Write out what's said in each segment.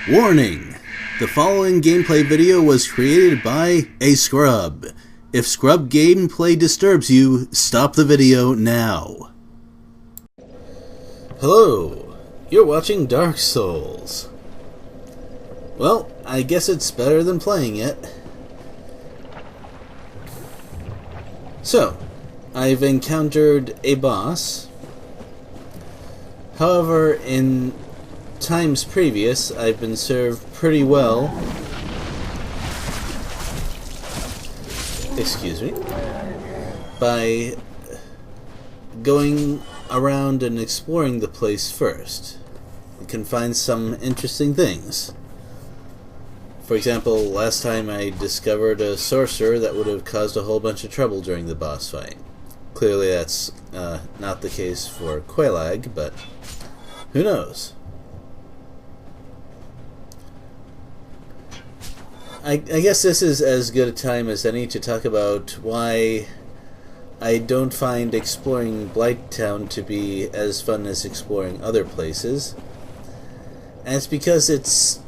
Warning! The following gameplay video was created by a scrub. If scrub gameplay disturbs you, stop the video now. Hello, you're watching Dark Souls. Well, I guess it's better than playing it. So, I've encountered a boss. However, in times previous, I've been served pretty well. Excuse me. By going around and exploring the place first. You can find some interesting things. For example, last time I discovered a sorcerer that would have caused a whole bunch of trouble during the boss fight. Clearly that's not the case for Quelaag, but who knows? I guess this is as good a time as any to talk about why I don't find exploring Blighttown to be as fun as exploring other places. And it's because it's...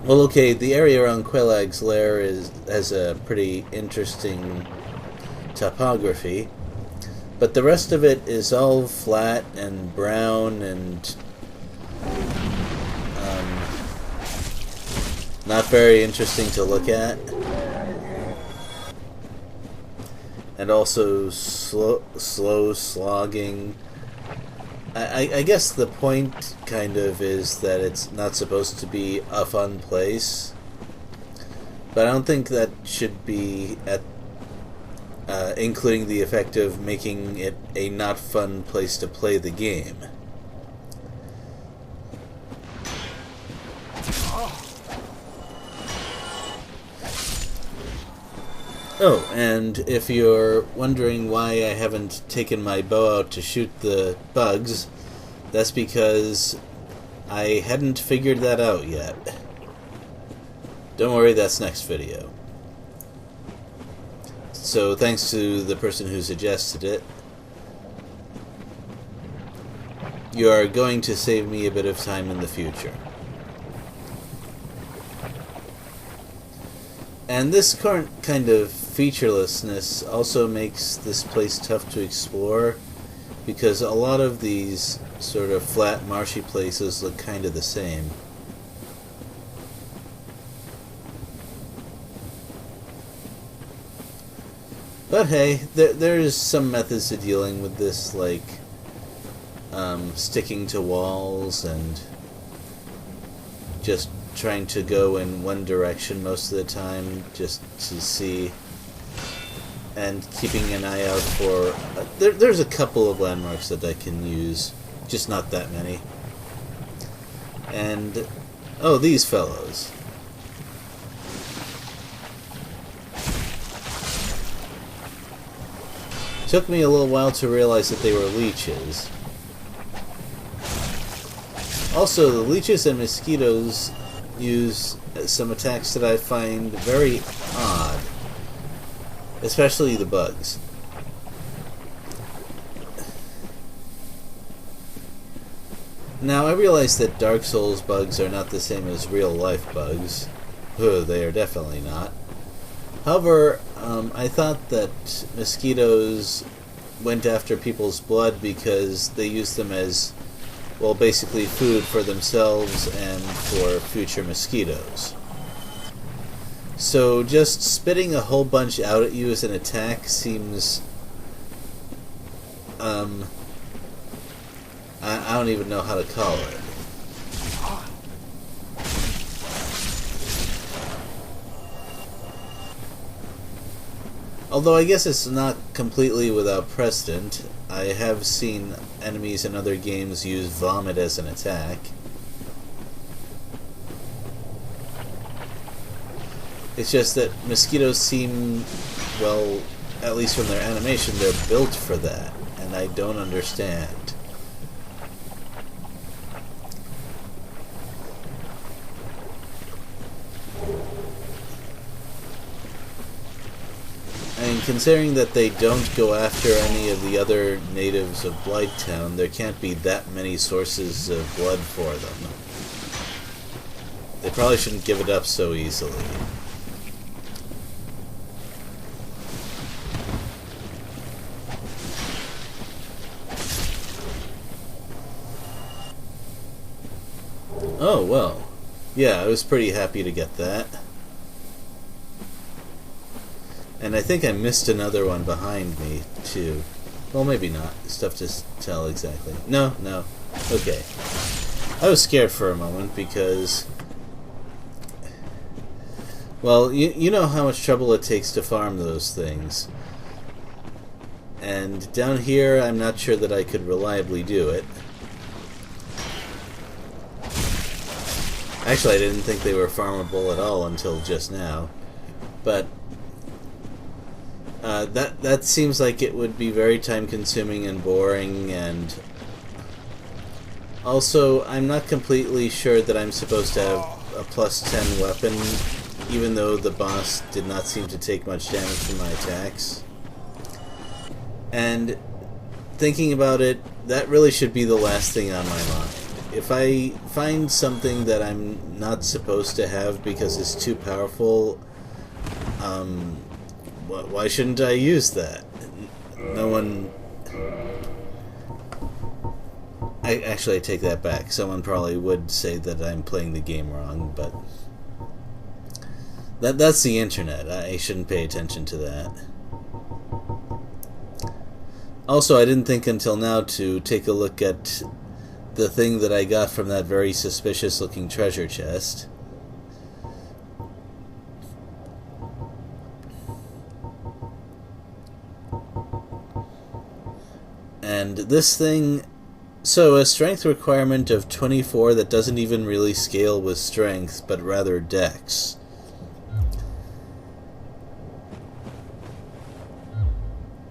well, okay, the area around Quelaag's lair has a pretty interesting topography, but the rest of it is all flat and brown and not very interesting to look at, and also slow slogging. I guess the point kind of is that it's not supposed to be a fun place, but I don't think that should be at including the effect of making it a not fun place to play the game. Oh, and if you're wondering why I haven't taken my bow out to shoot the bugs, that's because I hadn't figured that out yet. Don't worry, that's next video. So thanks to the person who suggested it. You are going to save me a bit of time in the future. And this current kind of featurelessness also makes this place tough to explore, because a lot of these sort of flat, marshy places look kind of the same. But hey, there's some methods to dealing with this, like sticking to walls and just trying to go in one direction most of the time just to see, and keeping an eye out for there's a couple of landmarks that I can use, just not that many. And oh, these fellows. Took me a little while to realize that they were leeches. Also, the leeches and mosquitoes use some attacks that I find very odd, especially the bugs. Now, I realize that Dark Souls bugs are not the same as real-life bugs. They are definitely not. However, I thought that mosquitoes went after people's blood because they used them as, well, basically food for themselves and for future mosquitoes. So just spitting a whole bunch out at you as an attack seems... I don't even know how to call it. Although I guess it's not completely without precedent. I have seen enemies in other games use vomit as an attack. It's just that mosquitoes seem, well, at least from their animation, they're built for that, and I don't understand. I mean, considering that they don't go after any of the other natives of Blighttown, there can't be that many sources of blood for them. They probably shouldn't give it up so easily. Oh, well. Yeah, I was pretty happy to get that. And I think I missed another one behind me, too. Well, maybe not. It's tough to tell exactly. No. Okay. I was scared for a moment because... Well, you know how much trouble it takes to farm those things. And down here, I'm not sure that I could reliably do it. Actually, I didn't think they were farmable at all until just now. But that seems like it would be very time-consuming and boring, and also, I'm not completely sure that I'm supposed to have a +10 weapon, even though the boss did not seem to take much damage from my attacks. And thinking about it, that really should be the last thing on my mind. If I find something that I'm not supposed to have because it's too powerful, why shouldn't I use that? No one... I take that back. Someone probably would say that I'm playing the game wrong, but... That's the internet. I shouldn't pay attention to that. Also, I didn't think until now to take a look at the thing that I got from that very suspicious-looking treasure chest. And this thing... So, a strength requirement of 24 that doesn't even really scale with strength, but rather dex.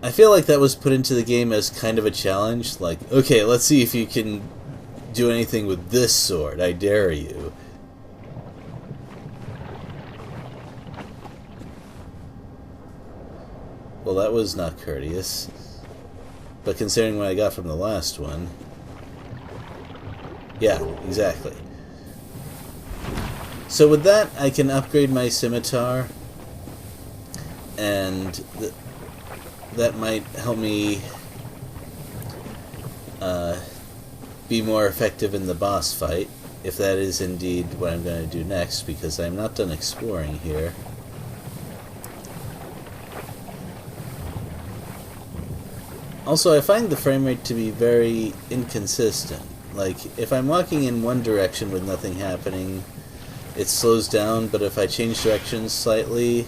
I feel like that was put into the game as kind of a challenge, like, okay, let's see if you can do anything with this sword, I dare you. Well, that was not courteous. But considering what I got from the last one... Yeah, exactly. So with that, I can upgrade my scimitar, and that might help me be more effective in the boss fight, if that is indeed what I'm going to do next, because I'm not done exploring here. Also, I find the frame rate to be very inconsistent. Like, if I'm walking in one direction with nothing happening, it slows down, but if I change directions slightly,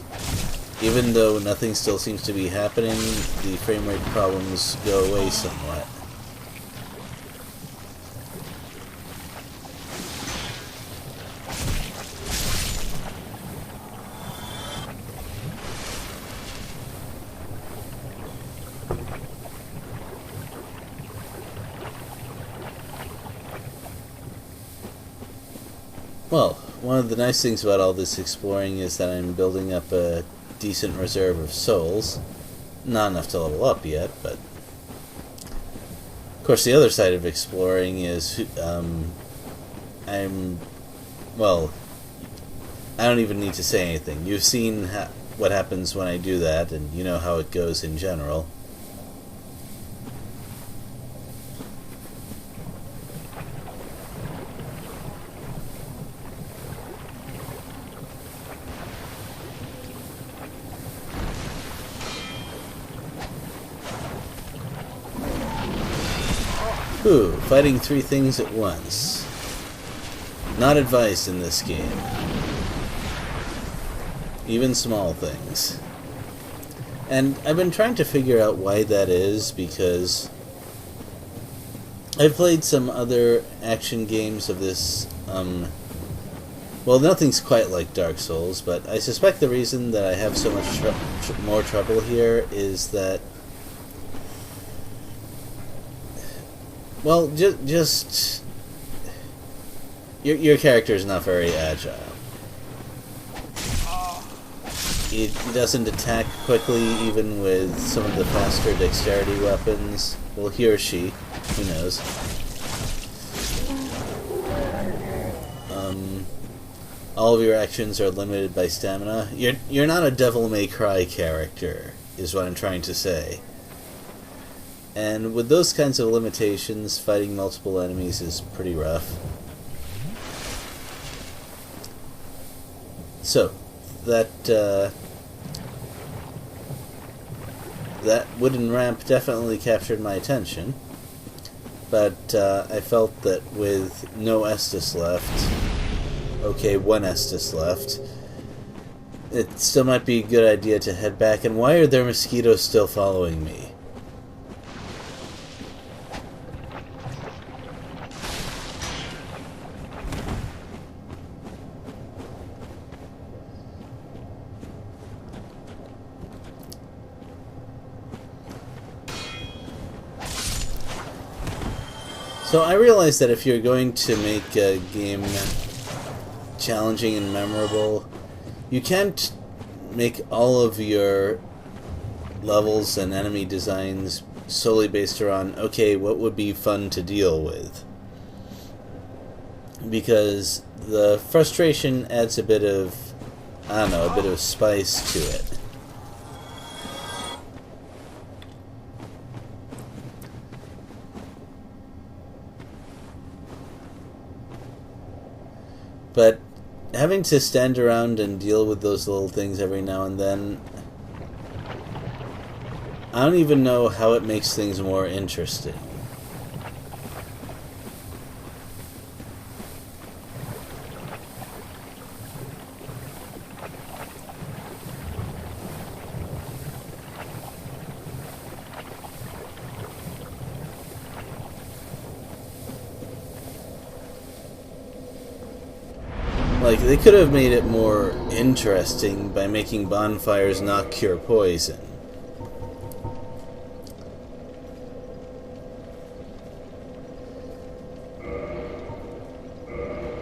even though nothing still seems to be happening, the frame rate problems go away somewhat. Well, one of the nice things about all this exploring is that I'm building up a decent reserve of souls. Not enough to level up yet, but... Of course, the other side of exploring is, well, I don't even need to say anything. You've seen what happens when I do that, and you know how it goes in general. Ooh, fighting three things at once. Not advised in this game. Even small things. And I've been trying to figure out why that is, because I've played some other action games of this, well, nothing's quite like Dark Souls, but I suspect the reason that I have so much more trouble here is that, well, just your character is not very agile. It doesn't attack quickly, even with some of the faster dexterity weapons. Well, he or she, who knows. all of your actions are limited by stamina. You're not a Devil May Cry character, is what I'm trying to say. And with those kinds of limitations, fighting multiple enemies is pretty rough. So, that wooden ramp definitely captured my attention, but I felt that with no Estus left, okay, one Estus left, it still might be a good idea to head back. And why are there mosquitoes still following me? So I realize that if you're going to make a game challenging and memorable, you can't make all of your levels and enemy designs solely based around, okay, what would be fun to deal with? Because the frustration adds a bit of, I don't know, a bit of spice to it. But having to stand around and deal with those little things every now and then, I don't even know how it makes things more interesting. Like, they could have made it more interesting by making bonfires not cure poison.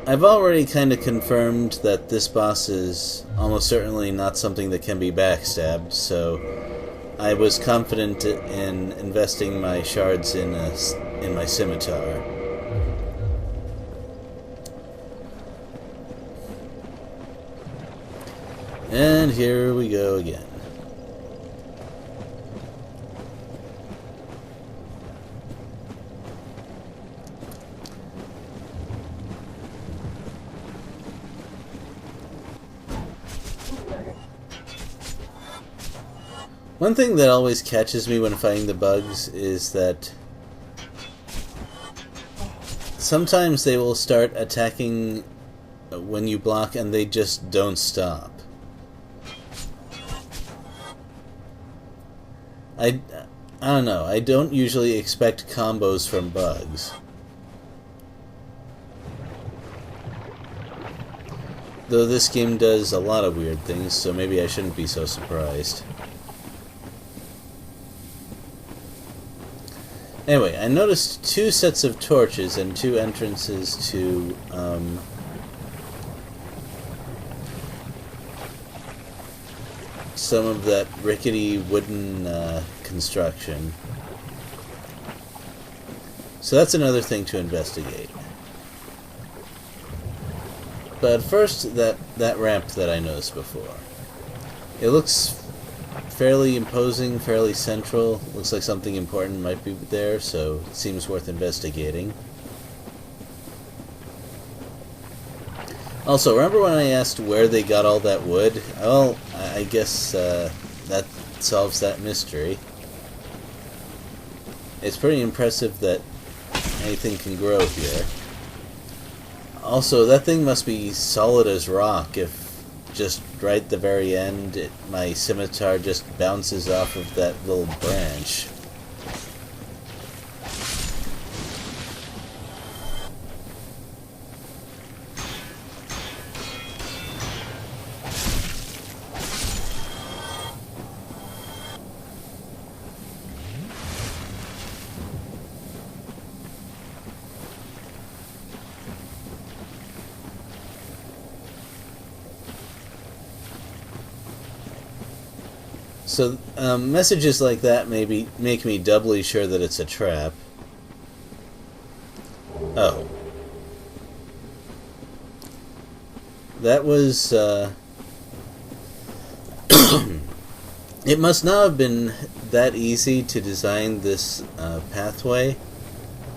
I've already kind of confirmed that this boss is almost certainly not something that can be backstabbed, so I was confident in investing my shards in my scimitar. And here we go again. One thing that always catches me when fighting the bugs is that sometimes they will start attacking when you block and they just don't stop. I don't know, I don't usually expect combos from bugs. Though this game does a lot of weird things, so maybe I shouldn't be so surprised. Anyway, I noticed 2 sets of torches and 2 entrances to, some of that rickety wooden construction. So that's another thing to investigate. But first, that ramp that I noticed before. It looks fairly imposing, fairly central. Looks like something important might be there, so it seems worth investigating. Also, remember when I asked where they got all that wood? Well, I guess that solves that mystery. It's pretty impressive that anything can grow here. Also, that thing must be solid as rock if just right at the very end my scimitar just bounces off of that little branch. So, messages like that maybe make me doubly sure that it's a trap. Oh. That was, it must not have been that easy to design this pathway.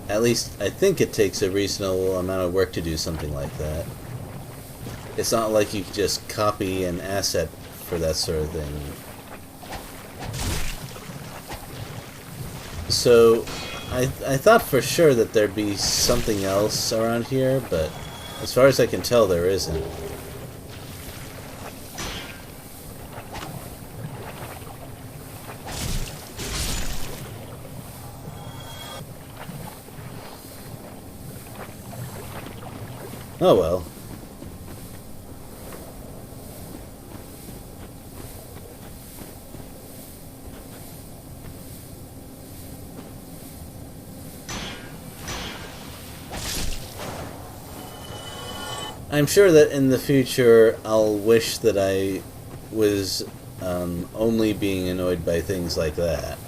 At least, I think it takes a reasonable amount of work to do something like that. It's not like you can just copy an asset for that sort of thing. So, I thought for sure that there'd be something else around here, but as far as I can tell, there isn't. Oh well. I'm sure that in the future I'll wish that I was only being annoyed by things like that.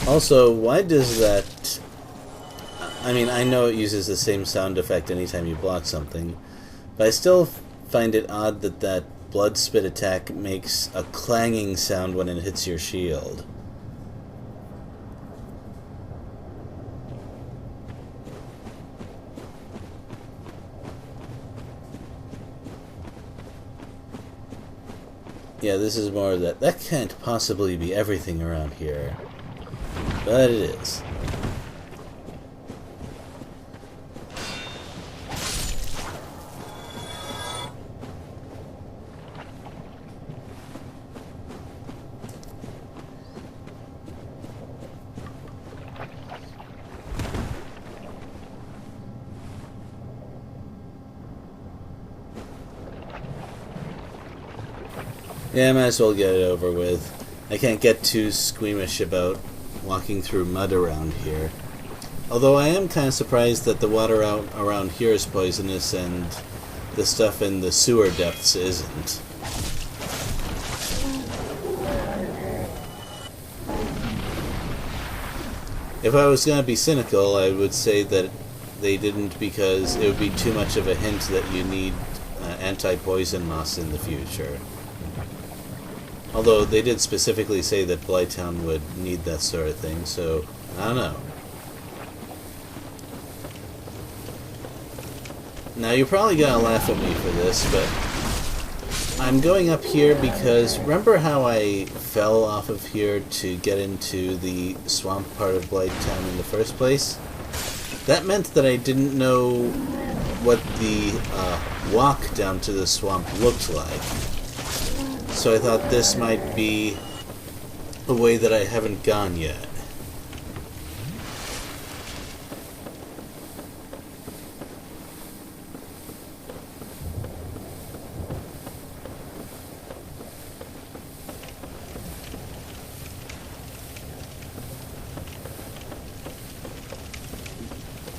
Also, why does that... I mean, I know it uses the same sound effect anytime you block something, but I still find it odd that that blood spit attack makes a clanging sound when it hits your shield. Yeah, this is more of that. That can't possibly be everything around here. But it is. Yeah, I might as well get it over with. I can't get too squeamish about walking through mud around here. Although I am kind of surprised that the water out around here is poisonous and the stuff in the sewer depths isn't. If I was going to be cynical, I would say that they didn't because it would be too much of a hint that you need anti-poison moss in the future. Although they did specifically say that Blighttown would need that sort of thing, so I don't know. Now you're probably gonna laugh at me for this, but I'm going up here because remember how I fell off of here to get into the swamp part of Blighttown in the first place? That meant that I didn't know what the walk down to the swamp looked like. So I thought this might be a way that I haven't gone yet.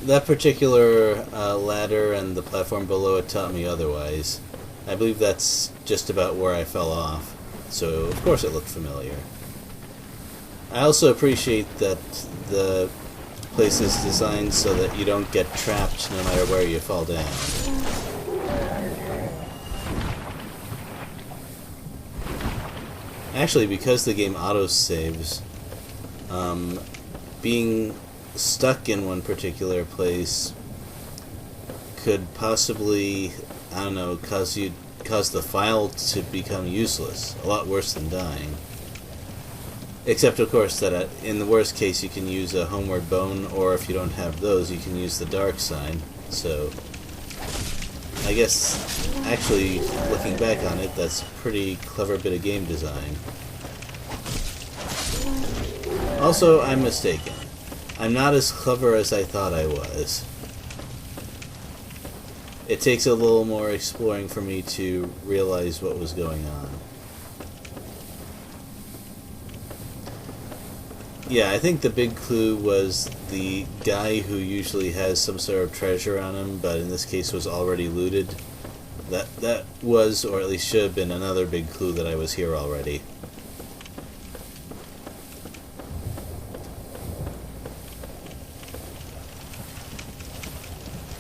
That particular ladder and the platform below it taught me otherwise. I believe that's just about where I fell off, so of course it looked familiar. I also appreciate that the place is designed so that you don't get trapped no matter where you fall down. Actually, because the game auto-saves, being stuck in one particular place could possibly, I don't know, cause the file to become useless. A lot worse than dying. Except, of course, that in the worst case you can use a homeward bone, or if you don't have those, you can use the dark sign. So, I guess, actually, looking back on it, that's a pretty clever bit of game design. Also, I'm mistaken. I'm not as clever as I thought I was. It takes a little more exploring for me to realize what was going on. Yeah, I think the big clue was the guy who usually has some sort of treasure on him, but in this case was already looted. That was, or at least should have been, another big clue that I was here already.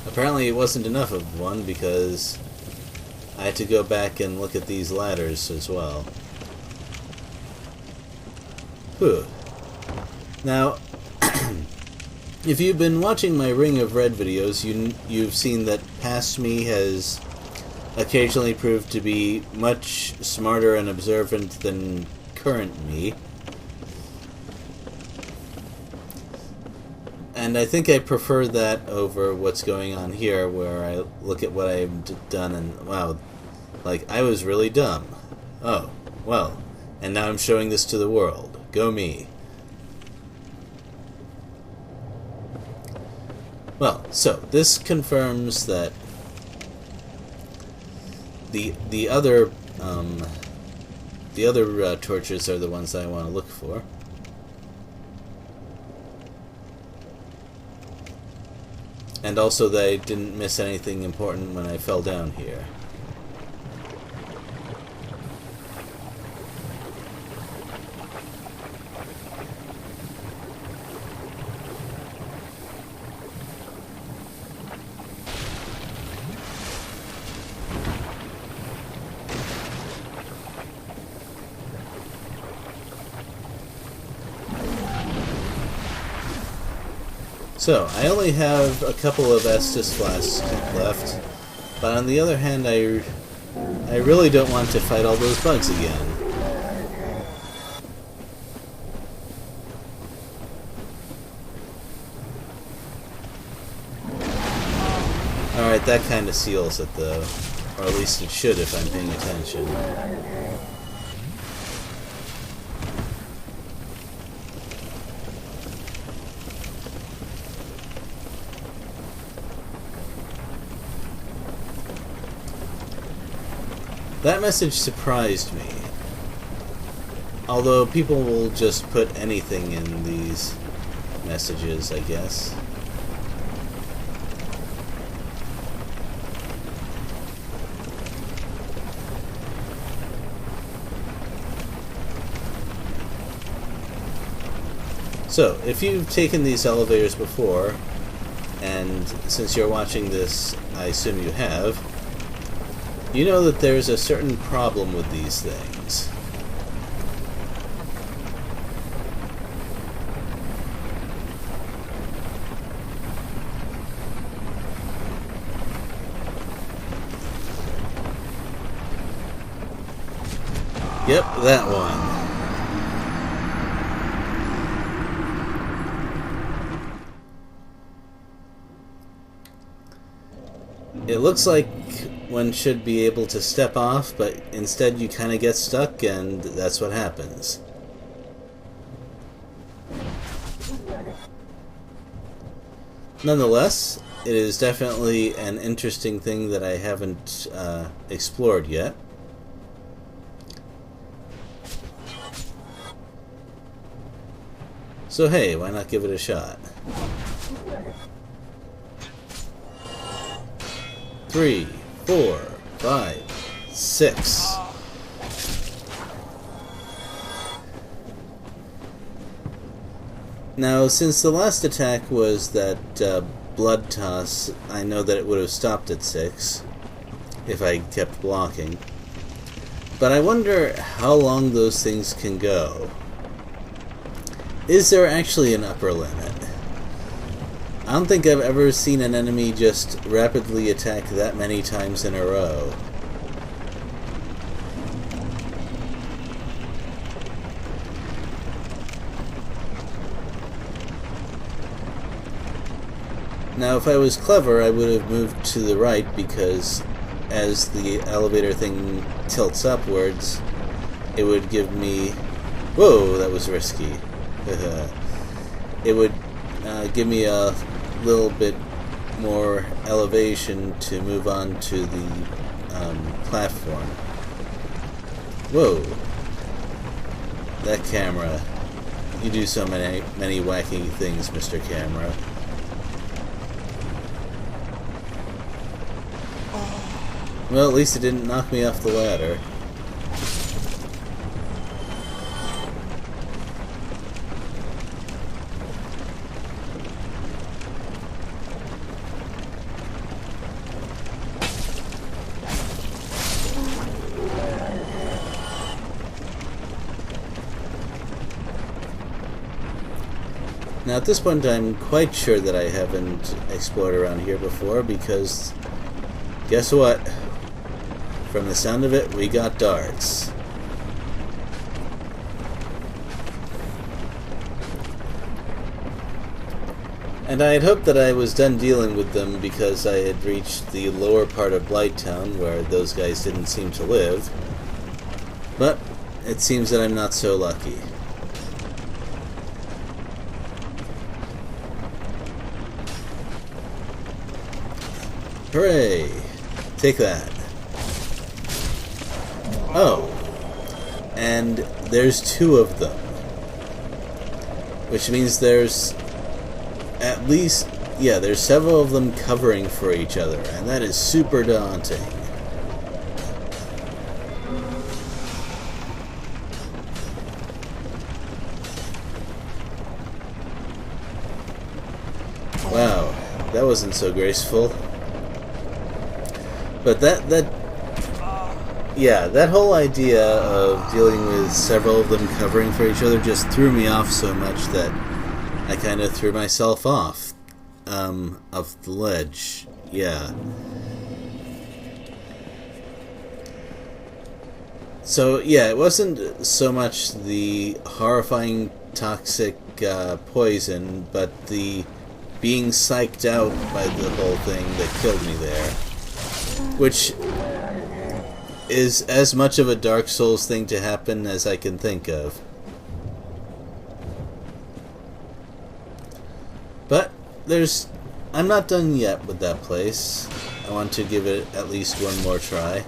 Apparently it wasn't enough of one, because I had to go back and look at these ladders as well. Whew. Now, if you've been watching my Ring of Red videos, you've seen that past me has occasionally proved to be much smarter and observant than current me. And I think I prefer that over what's going on here, where I look at what I've done and, wow, like, I was really dumb. Oh, well, and now I'm showing this to the world. Go me. Well, so, this confirms that the other torches are the ones I want to look for. And also that I didn't miss anything important when I fell down here. So, I only have a couple of Estus flasks left, but on the other hand, I really don't want to fight all those bugs again. Alright, that kind of seals it though, or at least it should if I'm paying attention. That message surprised me. Although people will just put anything in these messages, I guess. So, if you've taken these elevators before, and since you're watching this, I assume you have, you know that there's a certain problem with these things. Yep, that one. It looks like one should be able to step off, but instead you kind of get stuck, and that's what happens. Nonetheless, it is definitely an interesting thing that I haven't explored yet. So hey, why not give it a shot? 3, 4, 5, 6. Now, since the last attack was that blood toss, I know that it would have stopped at 6 if I kept blocking. But I wonder how long those things can go. Is there actually an upper limit? I don't think I've ever seen an enemy just rapidly attack that many times in a row. Now, if I was clever, I would have moved to the right, because as the elevator thing tilts upwards, it would give me... Whoa, that was risky. It would give me a little bit more elevation to move on to the Whoa. That camera. You do so many wacky things, Mr. Camera. Well, at least it didn't knock me off the ladder. Now at this point I'm quite sure that I haven't explored around here before, because guess what? From the sound of it, we got darts. And I had hoped that I was done dealing with them because I had reached the lower part of Blighttown where those guys didn't seem to live. But it seems that I'm not so lucky. Hooray! Take that. Oh, and there's two of them, which means there's at least, yeah, there's several of them covering for each other, and that is super daunting. Wow, that wasn't so graceful. But yeah, that whole idea of dealing with several of them covering for each other just threw me off so much that I kind of threw myself off of the ledge. Yeah. So, yeah, it wasn't so much the horrifying toxic poison, but the being psyched out by the whole thing that killed me there. Which is as much of a Dark Souls thing to happen as I can think of. But I'm not done yet with that place. I want to give it at least one more try.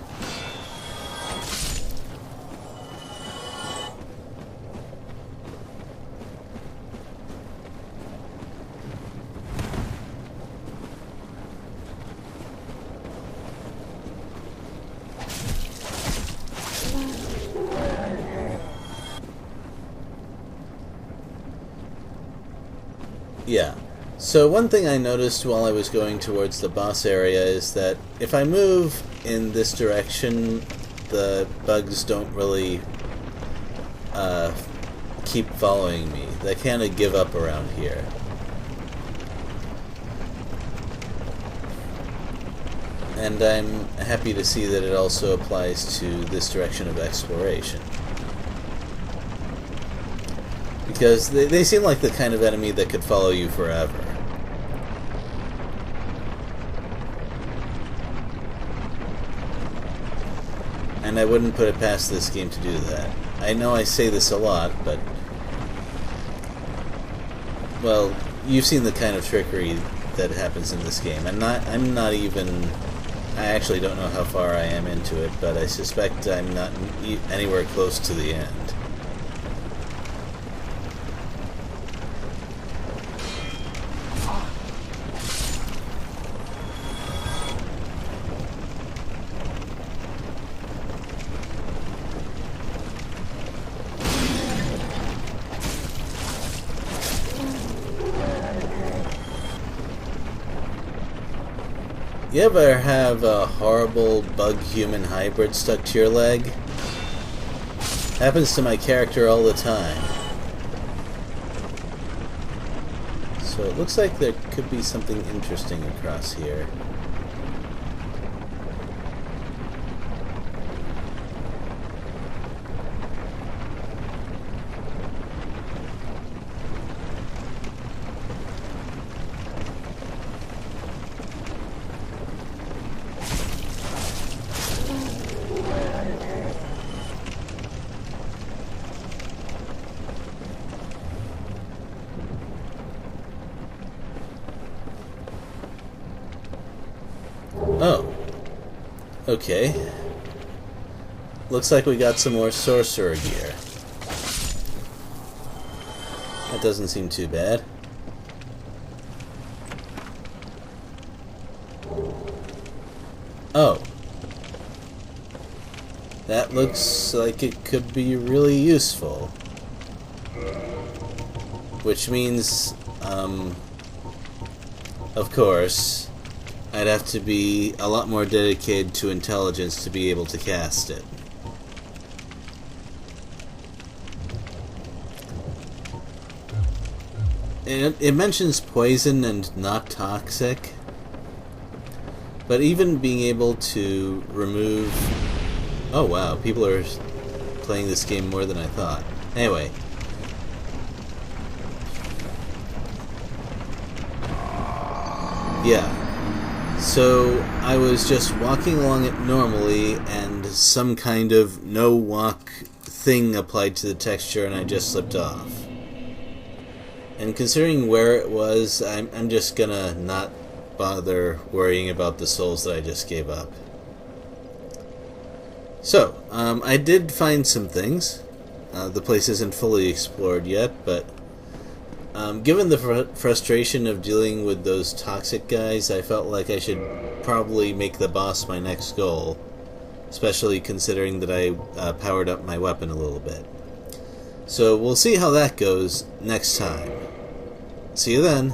Yeah. So one thing I noticed while I was going towards the boss area is that if I move in this direction, the bugs don't really keep following me. They kind of give up around here. And I'm happy to see that it also applies to this direction of exploration. Because they seem like the kind of enemy that could follow you forever. And I wouldn't put it past this game to do that. I know I say this a lot, but... well, you've seen the kind of trickery that happens in this game. I'm not even... I actually don't know how far I am into it, but I suspect I'm not anywhere close to the end. You ever have a horrible bug-human hybrid stuck to your leg? Happens to my character all the time. So it looks like there could be something interesting across here. Oh. Okay. Looks like we got some more sorcerer gear. that doesn't seem too bad. Oh. That looks like it could be really useful. Which means, of course, I'd have to be a lot more dedicated to intelligence to be able to cast it. It mentions poison and not toxic, but even being able to remove... Oh wow, people are playing this game more than I thought. Anyway. Yeah. So, I was just walking along it normally, and some kind of no-walk thing applied to the texture, and I just slipped off. And considering where it was, I'm just gonna not bother worrying about the souls that I just gave up. So, I did find some things. The place isn't fully explored yet, but given the frustration of dealing with those toxic guys, I felt like I should probably make the boss my next goal, especially considering that I powered up my weapon a little bit. So we'll see how that goes next time. See you then.